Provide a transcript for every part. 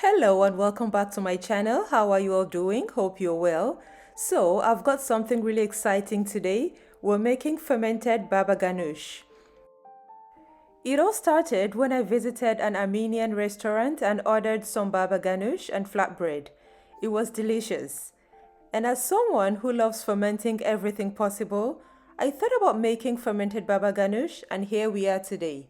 Hello and welcome back to my channel. How are you all doing? Hope you're well. So I've got something really exciting today. We're making fermented babaganoush. It all started when I visited an Armenian restaurant and ordered some babaganoush and flatbread. It was delicious. And as someone who loves fermenting everything possible, I thought about making fermented babaganoush, and here we are today.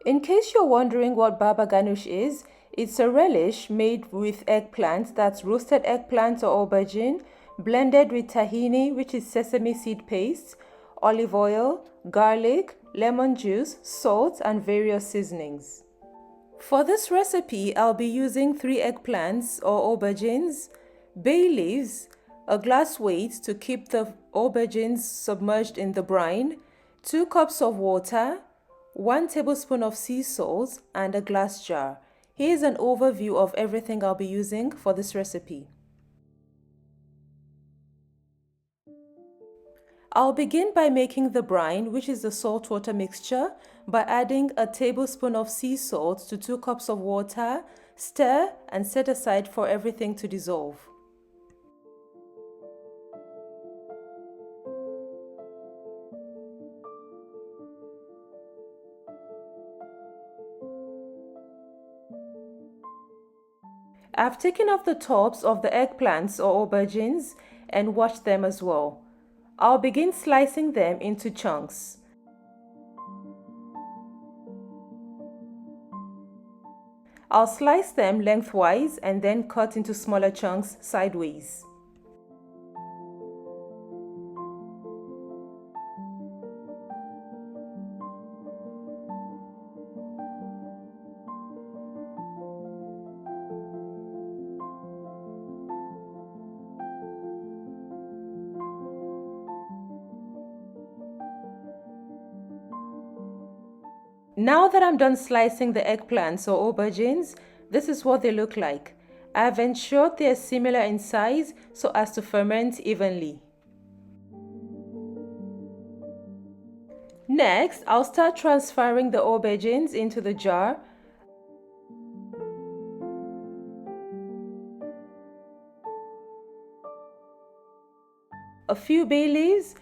In case you're wondering what babaganoush is, it's a relish made with eggplant, that's roasted eggplant or aubergine, blended with tahini, which is sesame seed paste, olive oil, garlic, lemon juice, salt, and various seasonings. For this recipe, I'll be using 3 eggplants or aubergines, bay leaves, a glass weight to keep the aubergines submerged in the brine, 2 cups of water, 1 tablespoon of sea salt, and a glass jar. Here's an overview of everything I'll be using for this recipe. I'll begin by making the brine, which is the saltwater mixture, by adding a tablespoon of sea salt to 2 cups of water, stir, and set aside for everything to dissolve. I've taken off the tops of the eggplants or aubergines and washed them as well. I'll begin slicing them into chunks. I'll slice them lengthwise and then cut into smaller chunks sideways. Now that I'm done slicing the eggplants or aubergines, this is what they look like. I've ensured they're similar in size so as to ferment evenly. Next, I'll start transferring the aubergines into the jar. A few bay leaves,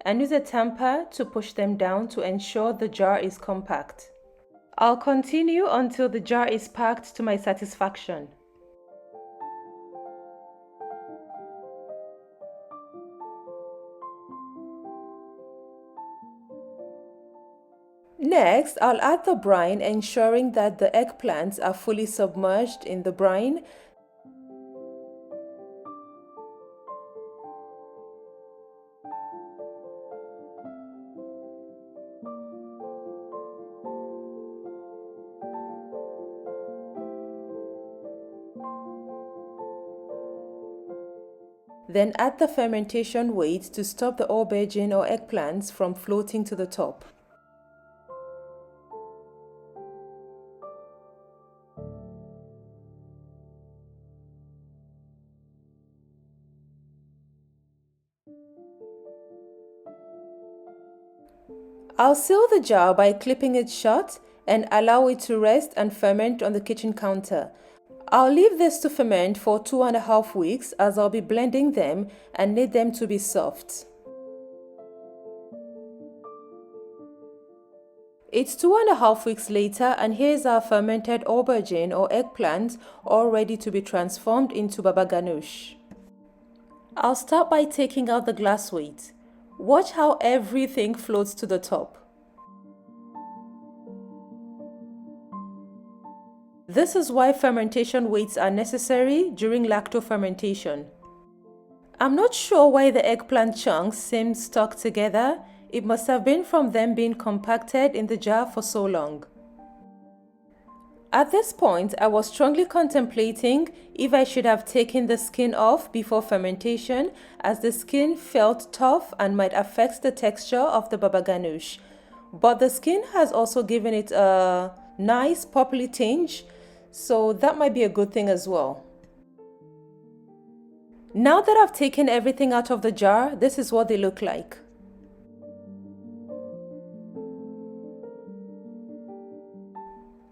and use a tamper to push them down to ensure the jar is compact. I'll continue until the jar is packed to my satisfaction. Next, I'll add the brine, ensuring that the eggplants are fully submerged in the brine. Then add the fermentation weight to stop the aubergine or eggplants from floating to the top. I'll seal the jar by clipping it shut and allow it to rest and ferment on the kitchen counter. I'll leave this to ferment for 2.5 weeks as I'll be blending them and need them to be soft. It's 2.5 weeks later, and here's our fermented aubergine or eggplant all ready to be transformed into babaganoush. I'll start by taking out the glass weight. Watch how everything floats to the top. This is why fermentation weights are necessary during lacto-fermentation. I'm not sure why the eggplant chunks seem stuck together. It must have been from them being compacted in the jar for so long. At this point, I was strongly contemplating if I should have taken the skin off before fermentation, as the skin felt tough and might affect the texture of the babaganoush. But the skin has also given it a nice purpley tinge, so that might be a good thing as well. Now that I've taken everything out of the jar, this is what they look like.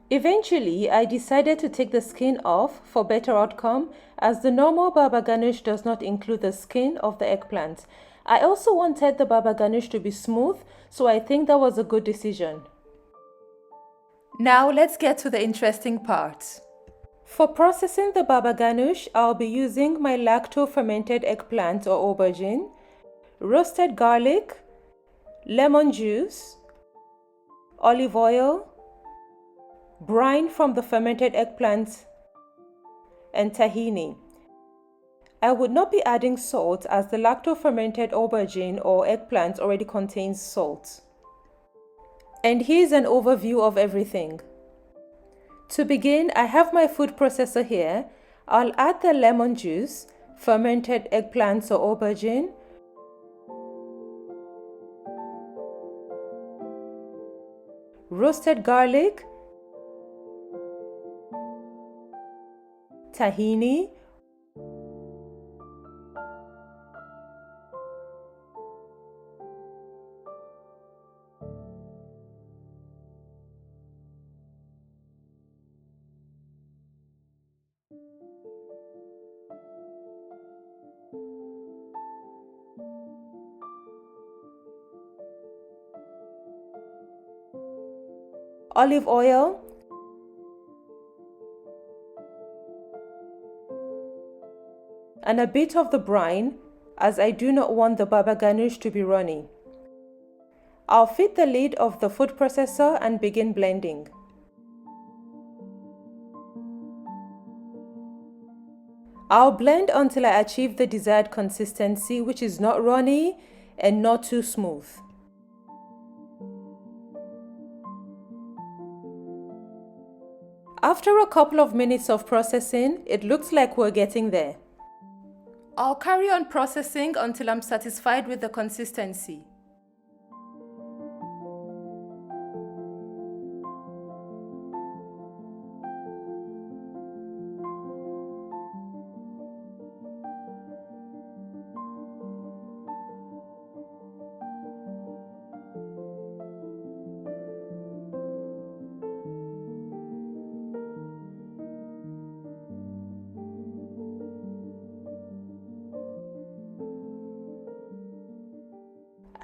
Eventually, I decided to take the skin off for better outcome, as the normal baba ganoush does not include the skin of the eggplant. I also wanted the baba ganoush to be smooth, so I think that was a good decision. Now let's get to the interesting part. For processing the baba ganoush, I'll be using my lacto-fermented eggplant or aubergine, roasted garlic, lemon juice, olive oil, brine from the fermented eggplant, and tahini. I would not be adding salt as the lacto-fermented aubergine or eggplant already contains salt. And here's an overview of everything. To begin, I have my food processor here. I'll add the lemon juice, fermented eggplants or aubergine, roasted garlic, tahini, olive oil, and a bit of the brine, as I do not want the baba ganoush to be runny. I'll fit the lid of the food processor and begin blending. I'll blend until I achieve the desired consistency, which is not runny and not too smooth. After a couple of minutes of processing, it looks like we're getting there. I'll carry on processing until I'm satisfied with the consistency.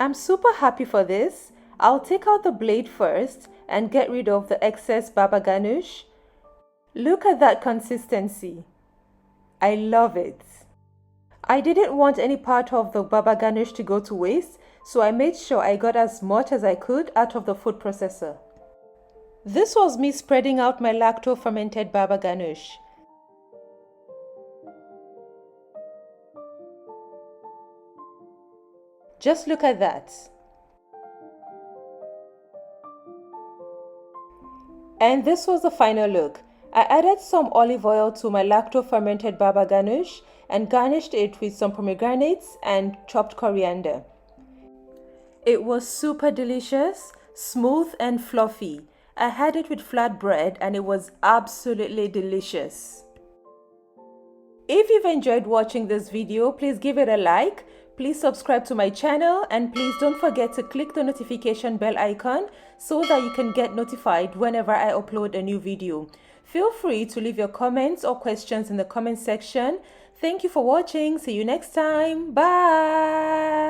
I'm super happy for this. I'll take out the blade first and get rid of the excess baba ganoush. Look at that consistency. I love it. I didn't want any part of the baba ganoush to go to waste, so I made sure I got as much as I could out of the food processor. This was me spreading out my lacto-fermented baba ganoush. Just look at that. And this was the final look. I added some olive oil to my lacto-fermented baba ganoush and garnished it with some pomegranates and chopped coriander. It was super delicious, smooth and fluffy. I had it with flat bread and it was absolutely delicious. If you've enjoyed watching this video, please give it a like. Please subscribe to my channel and please don't forget to click the notification bell icon so that you can get notified whenever I upload a new video. Feel free to leave your comments or questions in the comment section. Thank you for watching. See you next time. Bye.